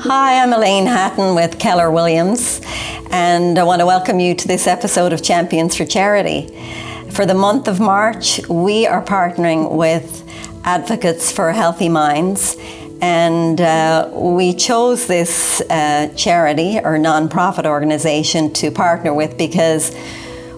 Hi, I'm Elaine Hatten with Keller Williams, and I want to welcome you to this episode of Champions for Charity. For the month of March, we are partnering with Advocates for Healthy Minds, and we chose this charity or non-profit organization to partner with because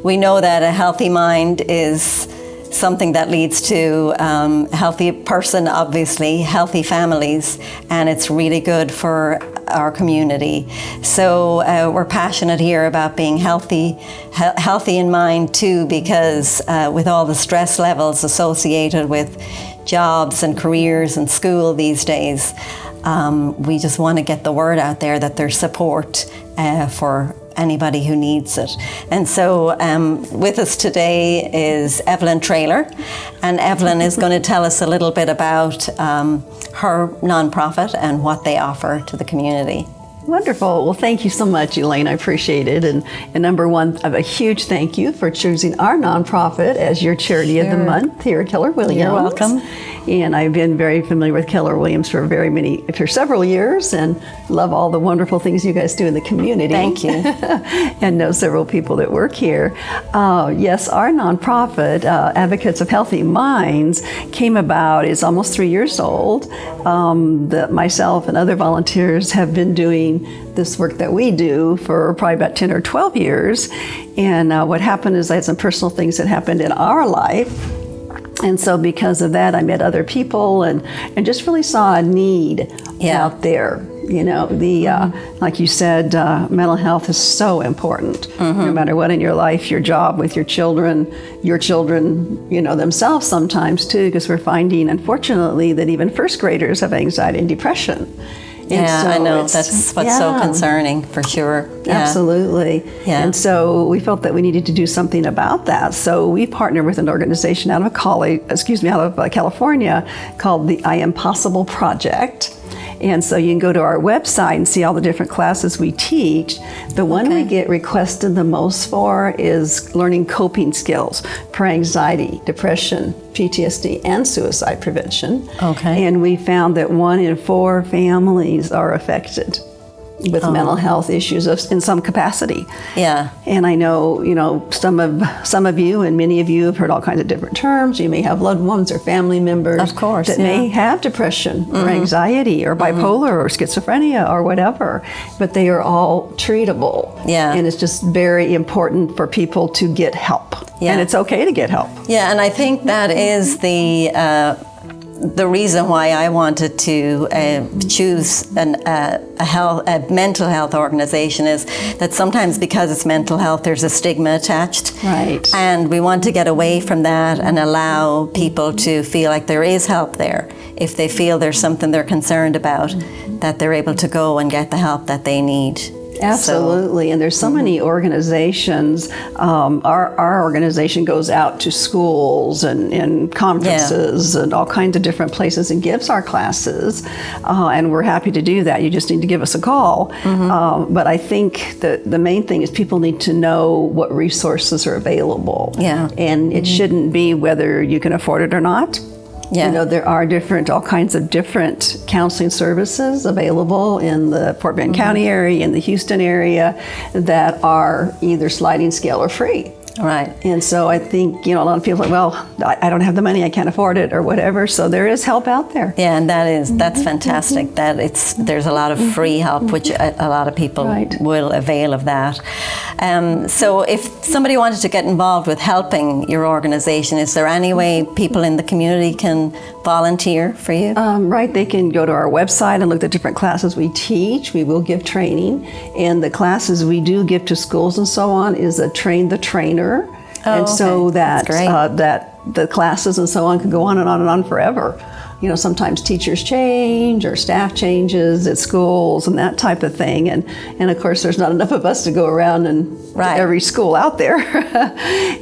we know that a healthy mind is something that leads to a healthy person, obviously, healthy families, and it's really good for our community. So we're passionate here about being healthy in mind too, because with all the stress levels associated with jobs and careers and school these days, we just want to get the word out there that there's support for anybody who needs it. And so with us today is Evelyn Traylor, and Evelyn is going to tell us a little bit about her nonprofit and what they offer to the community. Wonderful. Well, thank you so much, Elaine. I appreciate it. And number one, a huge thank you for choosing our nonprofit as your charity of the month here at Keller Williams. You're welcome. And I've been very familiar with Keller Williams for several years, and love all the wonderful things you guys do in the community. Thank you. And know several people that work here. Yes, our nonprofit, Advocates of Healthy Minds, came about. It's almost 3 years old. Myself and other volunteers have been doing this work that we do for probably about 10 or 12 years. And what happened is I had some personal things that happened in our life. And so because of that, I met other people and just really saw a need out there. You know, like you said, mental health is so important. No matter what in your life, your job, with your children, themselves sometimes too, because we're finding, unfortunately, that even first graders have anxiety and depression. Yeah, so I know. That's what's so concerning, for sure. Yeah. Absolutely. Yeah. And so we felt that we needed to do something about that. So we partnered with an organization out of California called the I Am Possible Project. And so you can go to our website and see all the different classes we teach. The one we get requested the most for is learning coping skills for anxiety, depression, PTSD, and suicide prevention. Okay. And we found that 1 in 4 families are affected with mental health issues in some capacity. Yeah. And I know, some of you and many of you have heard all kinds of different terms. You may have loved ones or family members that may have depression or anxiety or bipolar or schizophrenia or whatever, but they are all treatable. Yeah. And it's just very important for people to get help. Yeah. And it's okay to get help. Yeah, and I think that is the reason why I wanted to choose a mental health organization is that sometimes because it's mental health, there's a stigma attached. Right. And we want to get away from that and allow people to feel like there is help there. If they feel there's something they're concerned about, that they're able to go and get the help that they need. Absolutely, and there's so many organizations. Our organization goes out to schools and conferences and all kinds of different places and gives our classes, and we're happy to do that. You just need to give us a call. But I think the main thing is people need to know what resources are available. Yeah, and it shouldn't be whether you can afford it or not. Yeah. There are all kinds of different counseling services available in the Fort Bend County area, in the Houston area, that are either sliding scale or free. Right. And so I think, a lot of people are like, well, I don't have the money, I can't afford it or whatever. So there is help out there. Yeah, and that's fantastic that there's a lot of free help, which a lot of people will avail of that. So if somebody wanted to get involved with helping your organization, is there any way people in the community can volunteer for you? Right, they can go to our website and look at different classes we teach. We will give training, and the classes we do give to schools and so on is a train the trainer. So that the classes and so on can go on and on and on forever. Sometimes teachers change or staff changes at schools and that type of thing. And of course, there's not enough of us to go around and every school out there.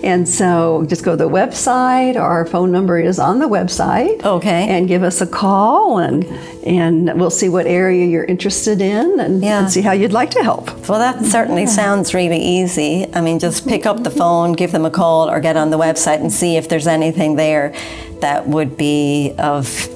And so just go to the website, or our phone number is on the website. Okay. And give us a call, and we'll see what area you're interested in and see how you'd like to help. Well, that certainly sounds really easy. I mean, just pick up the phone, give them a call, or get on the website and see if there's anything there that would be of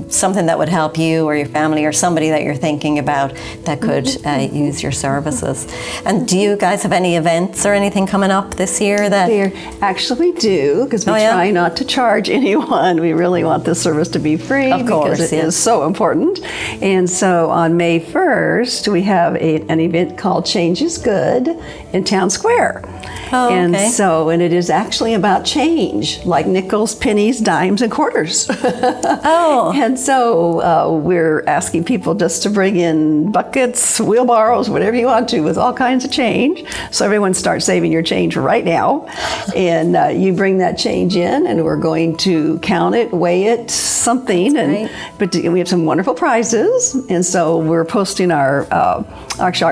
something that would help you or your family or somebody that you're thinking about that could use your services. And do you guys have any events or anything coming up this year? That We actually do, because we try not to charge anyone. We really want this service to be free, of course, because it is so important. And so on May 1st, we have an event called Change is Good in Town Square. Oh, okay. And it is actually about change, like nickels, pennies, dimes, and quarters. Oh. And so we're asking people just to bring in buckets, wheelbarrows, whatever you want to, with all kinds of change. So everyone starts saving your change right now. And you bring that change in, and we're going to count it, weigh it, something. But we have some wonderful prizes. And so we're posting our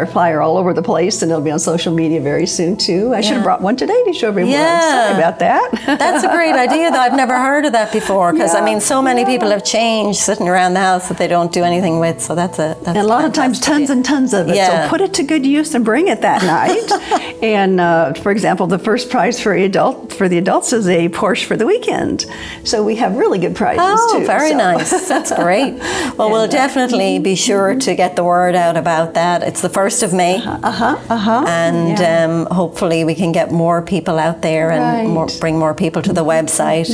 flyer all over the place, and it'll be on social media very soon too. I should have brought one today to show everyone. Sorry about that. That's a great idea, though. I've never heard of that before, because I mean, so many people have changed sitting around the house that they don't do anything with. So that's and a lot of times tons and tons of it. So put it to good use and bring it that night. And for example, the first prize for the adults is a Porsche for the weekend. So we have really good prizes too. Oh, very nice. That's great. Well, we'll definitely be sure to get the word out about that. It's the 1st of May. And hopefully we can get more people out there and bring more people to the website,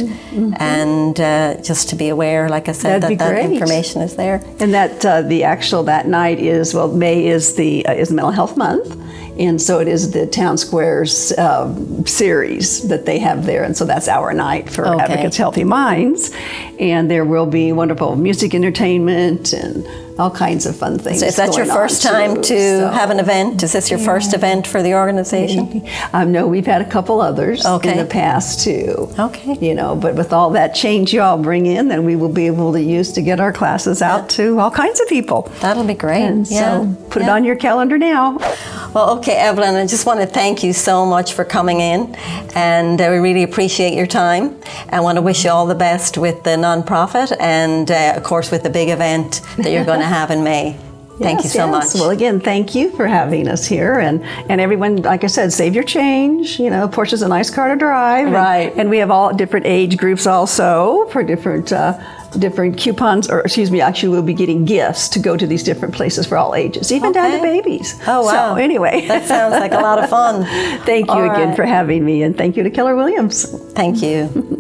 and just to be aware, like I said, that information is there. And that that night is, May is Mental Health Month. And so it is the Town Squares series that they have there. And so that's our night for Advocates Healthy Minds. And there will be wonderful music entertainment and all kinds of fun things. So is that your first time to have an event? Is this your first event for the organization? No, we've had a couple others in the past too. Okay. But with all that change you all bring in, then we will be able to use to get our classes out to all kinds of people. That'll be great. And so put it on your calendar now. Well, okay, Evelyn, I just want to thank you so much for coming in, and we really appreciate your time. I want to wish you all the best with the nonprofit and, of course, with the big event that you're going to have in May. Thank you so much. Well, again, thank you for having us here. And everyone, like I said, save your change. Porsche's a nice car to drive. Right. And we have all different age groups also for different coupons, or actually we'll be getting gifts to go to these different places for all ages, even down to babies. Oh, wow. So anyway. That sounds like a lot of fun. Thank you again for having me, and thank you to Keller Williams. Thank you.